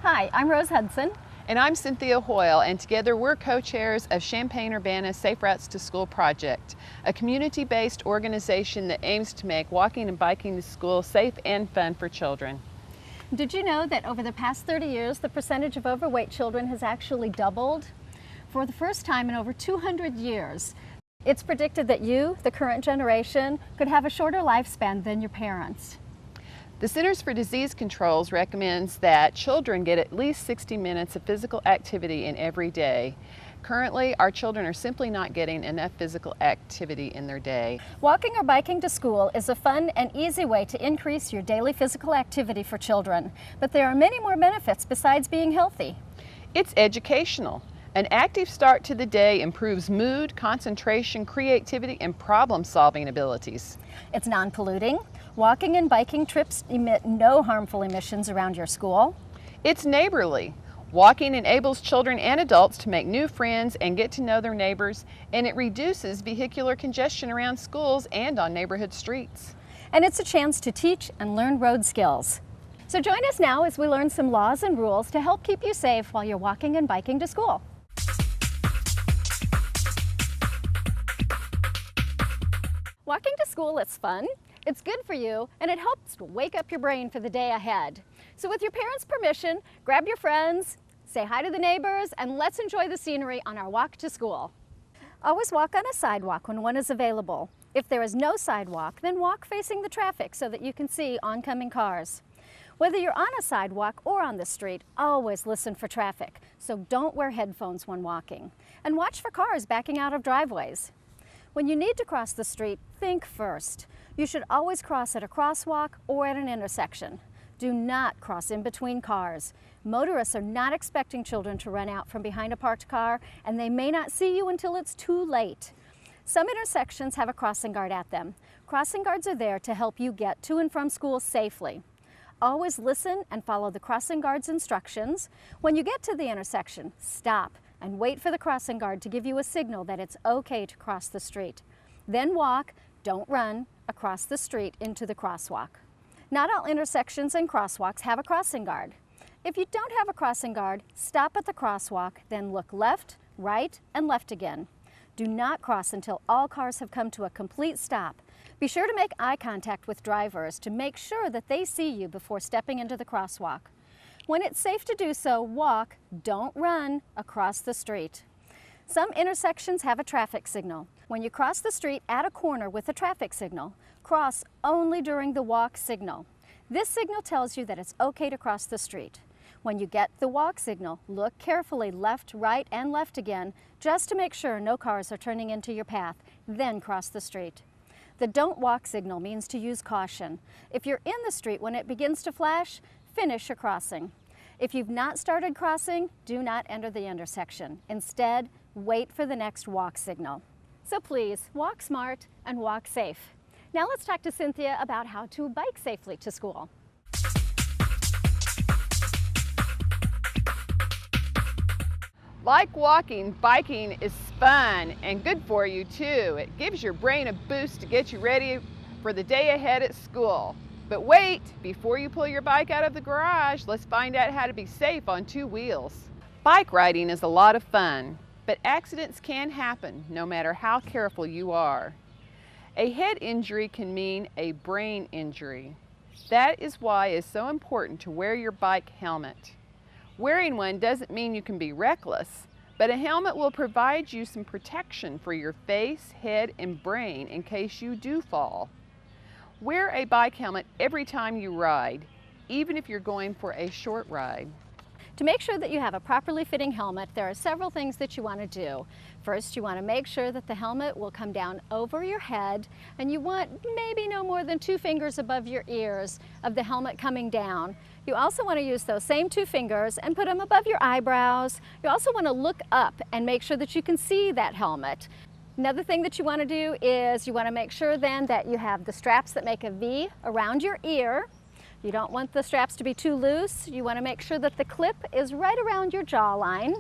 Hi, I'm Rose Hudson. And I'm Cynthia Hoyle, and together we're co-chairs of Champaign-Urbana's Safe Routes to School project, a community-based organization that aims to make walking and biking to school safe and fun for children. Did you know that over the past 30 years, the percentage of overweight children has actually doubled? For the first time in over 200 years, it's predicted that you, the current generation, could have a shorter lifespan than your parents. The Centers for Disease Control recommends that children get at least 60 minutes of physical activity in every day. Currently, our children are simply not getting enough physical activity in their day. Walking or biking to school is a fun and easy way to increase your daily physical activity for children. But there are many more benefits besides being healthy. It's educational. An active start to the day improves mood, concentration, creativity, and problem-solving abilities. It's non-polluting. Walking and biking trips emit no harmful emissions around your school. It's neighborly. Walking enables children and adults to make new friends and get to know their neighbors, and it reduces vehicular congestion around schools and on neighborhood streets. And it's a chance to teach and learn road skills. So join us now as we learn some laws and rules to help keep you safe while you're walking and biking to school. Walking to school is fun, it's good for you, and it helps to wake up your brain for the day ahead. So with your parents' permission, grab your friends, say hi to the neighbors, and let's enjoy the scenery on our walk to school. Always walk on a sidewalk when one is available. If there is no sidewalk, then walk facing the traffic so that you can see oncoming cars. Whether you're on a sidewalk or on the street, always listen for traffic, so don't wear headphones when walking. And watch for cars backing out of driveways. When you need to cross the street, think first. You should always cross at a crosswalk or at an intersection. Do not cross in between cars. Motorists are not expecting children to run out from behind a parked car, and they may not see you until it's too late. Some intersections have a crossing guard at them. Crossing guards are there to help you get to and from school safely. Always listen and follow the crossing guard's instructions. When you get to the intersection, stop and wait for the crossing guard to give you a signal that it's okay to cross the street. Then walk, don't run, across the street into the crosswalk. Not all intersections and crosswalks have a crossing guard. If you don't have a crossing guard, stop at the crosswalk, then look left, right, and left again. Do not cross until all cars have come to a complete stop. Be sure to make eye contact with drivers to make sure that they see you before stepping into the crosswalk. When it's safe to do so, walk, don't run, across the street. Some intersections have a traffic signal. When you cross the street at a corner with a traffic signal, cross only during the walk signal. This signal tells you that it's okay to cross the street. When you get the walk signal, look carefully left, right, and left again, just to make sure no cars are turning into your path, then cross the street. The don't walk signal means to use caution. If you're in the street when it begins to flash, finish your crossing. If you've not started crossing, do not enter the intersection. Instead, wait for the next walk signal. So please, walk smart and walk safe. Now let's talk to Cynthia about how to bike safely to school. Like walking, biking is fun and good for you too. It gives your brain a boost to get you ready for the day ahead at school. But wait, before you pull your bike out of the garage, let's find out how to be safe on two wheels. Bike riding is a lot of fun, but accidents can happen no matter how careful you are. A head injury can mean a brain injury. That is why it's so important to wear your bike helmet. Wearing one doesn't mean you can be reckless, but a helmet will provide you some protection for your face, head, and brain in case you do fall. Wear a bike helmet every time you ride, even if you're going for a short ride. To make sure that you have a properly fitting helmet, there are several things that you want to do. First, you want to make sure that the helmet will come down over your head, and you want maybe no more than 2 fingers above your ears of the helmet coming down. You also want to use those same 2 fingers and put them above your eyebrows. You also want to look up and make sure that you can see that helmet. Another thing that you want to do is you want to make sure then that you have the straps that make a V around your ear. You don't want the straps to be too loose. You want to make sure that the clip is right around your jawline.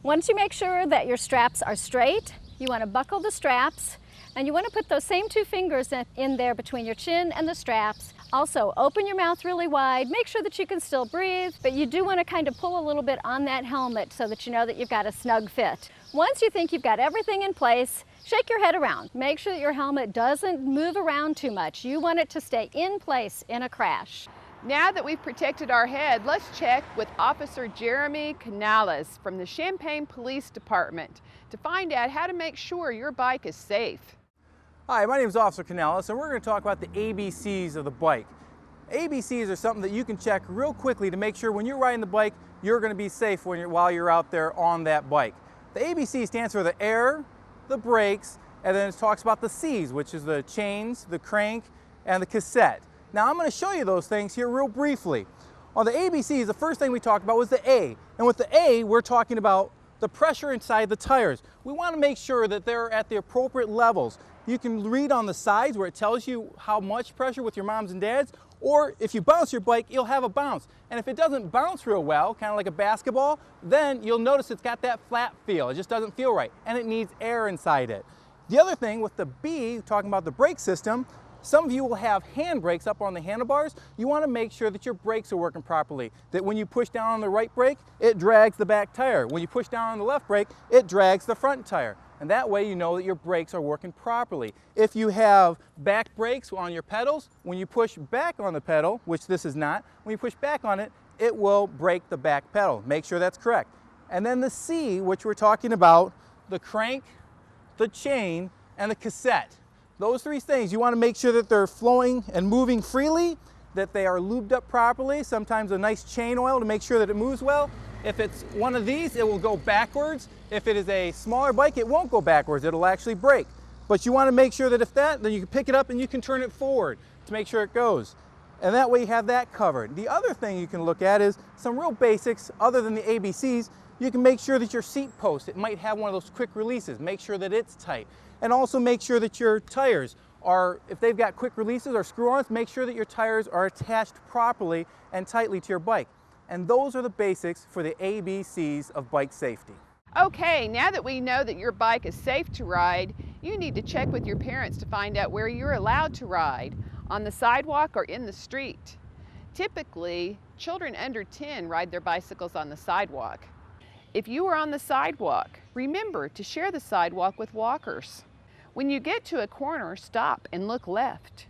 Once you make sure that your straps are straight, you want to buckle the straps, and you want to put those same 2 fingers in there between your chin and the straps. Also, open your mouth really wide, make sure that you can still breathe, but you do want to kind of pull a little bit on that helmet so that you know that you've got a snug fit. Once you think you've got everything in place, shake your head around. Make sure that your helmet doesn't move around too much. You want it to stay in place in a crash. Now that we've protected our head, let's check with Officer Jeremy Canales from the Champaign Police Department to find out how to make sure your bike is safe. Hi, my name is Officer Canales, and we're going to talk about the ABCs of the bike. ABCs are something that you can check real quickly to make sure when you're riding the bike, you're going to be safe while you're out there on that bike. The ABC stands for the air, the brakes, and then it talks about the C's, which is the chains, the crank, and the cassette. Now I'm going to show you those things here real briefly. On the ABCs, the first thing we talked about was the A. And with the A, we're talking about the pressure inside the tires. We want to make sure that they're at the appropriate levels. You can read on the sides where it tells you how much pressure with your moms and dads, or if you bounce your bike, you'll have a bounce. And if it doesn't bounce real well, kind of like a basketball, then you'll notice it's got that flat feel. It just doesn't feel right, and it needs air inside it. The other thing with the B, talking about the brake system, some of you will have hand brakes up on the handlebars. You want to make sure that your brakes are working properly, that when you push down on the right brake, it drags the back tire. When you push down on the left brake, it drags the front tire. And that way you know that your brakes are working properly. If you have back brakes on your pedals, when you push back on the pedal, which this is not, when you push back on it, it will brake the back pedal. Make sure that's correct. And then the C, which we're talking about, the crank, the chain, and the cassette. Those three things, you want to make sure that they're flowing and moving freely, that they are lubed up properly, sometimes a nice chain oil to make sure that it moves well. If it's one of these, it will go backwards. If it is a smaller bike, it won't go backwards, it'll actually brake. But you want to make sure that if that, then you can pick it up and you can turn it forward to make sure it goes. And that way you have that covered. The other thing you can look at is some real basics other than the ABCs. You can make sure that your seat post, it might have one of those quick releases. Make sure that it's tight. And also make sure that your tires are, if they've got quick releases or screw-ons, make sure that your tires are attached properly and tightly to your bike. And those are the basics for the ABCs of bike safety. Okay, now that we know that your bike is safe to ride, you need to check with your parents to find out where you're allowed to ride, on the sidewalk or in the street. Typically, children under 10 ride their bicycles on the sidewalk. If you are on the sidewalk, remember to share the sidewalk with walkers. When you get to a corner, stop and look left,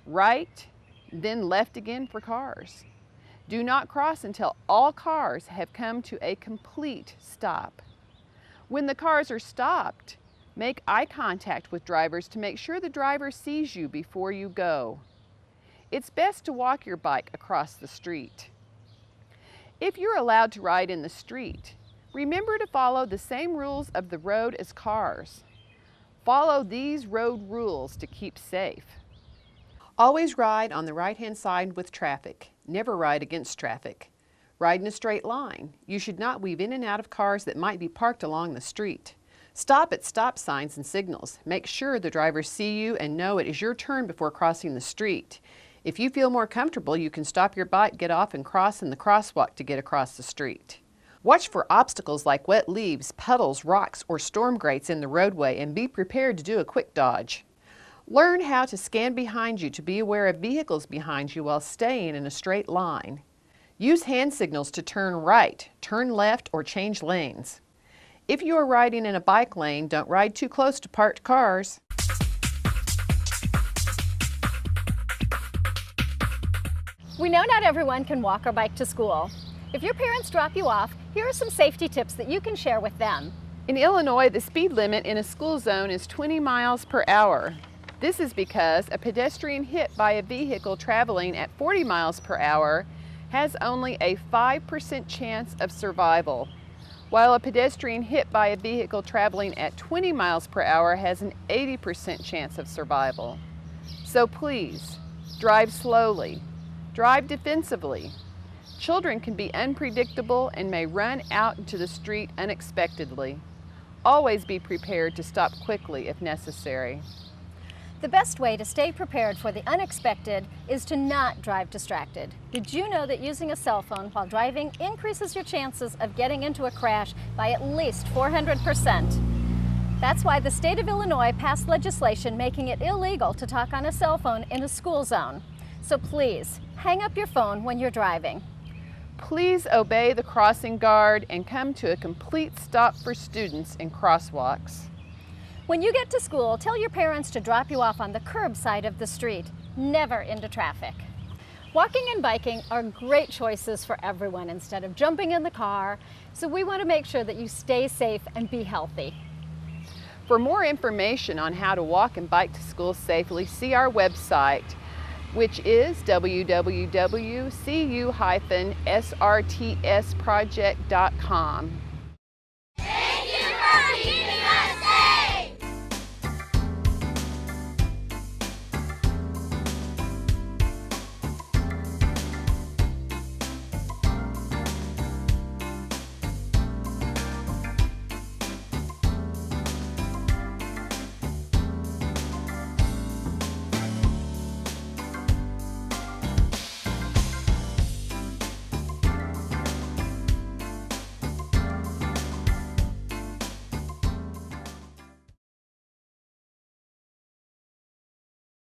right, then left again for cars. Do not cross until all cars have come to a complete stop. When the cars are stopped, make eye contact with drivers to make sure the driver sees you before you go. It's best to walk your bike across the street. If you're allowed to ride in the street, remember to follow the same rules of the road as cars. Follow these road rules to keep safe. Always ride on the right-hand side with traffic. Never ride against traffic. Ride in a straight line. You should not weave in and out of cars that might be parked along the street. Stop at stop signs and signals. Make sure the drivers see you and know it is your turn before crossing the street. If you feel more comfortable, you can stop your bike, get off, and cross in the crosswalk to get across the street. Watch for obstacles like wet leaves, puddles, rocks, or storm grates in the roadway and be prepared to do a quick dodge. Learn how to scan behind you to be aware of vehicles behind you while staying in a straight line. Use hand signals to turn right, turn left, or change lanes. If you are riding in a bike lane, don't ride too close to parked cars. We know not everyone can walk or bike to school. If your parents drop you off, here are some safety tips that you can share with them. In Illinois, the speed limit in a school zone is 20 miles per hour. This is because a pedestrian hit by a vehicle traveling at 40 miles per hour has only a 5% chance of survival, while a pedestrian hit by a vehicle traveling at 20 miles per hour has an 80% chance of survival. So please, drive slowly, drive defensively. Children can be unpredictable and may run out into the street unexpectedly. Always be prepared to stop quickly if necessary. The best way to stay prepared for the unexpected is to not drive distracted. Did you know that using a cell phone while driving increases your chances of getting into a crash by at least 400%? That's why the state of Illinois passed legislation making it illegal to talk on a cell phone in a school zone. So please, hang up your phone when you're driving. Please obey the crossing guard and come to a complete stop for students in crosswalks. When you get to school, tell your parents to drop you off on the curb side of the street, never into traffic. Walking and biking are great choices for everyone instead of jumping in the car, so we want to make sure that you stay safe and be healthy. For more information on how to walk and bike to school safely, see our website, which is www.cu-srtsproject.com. Thank you for being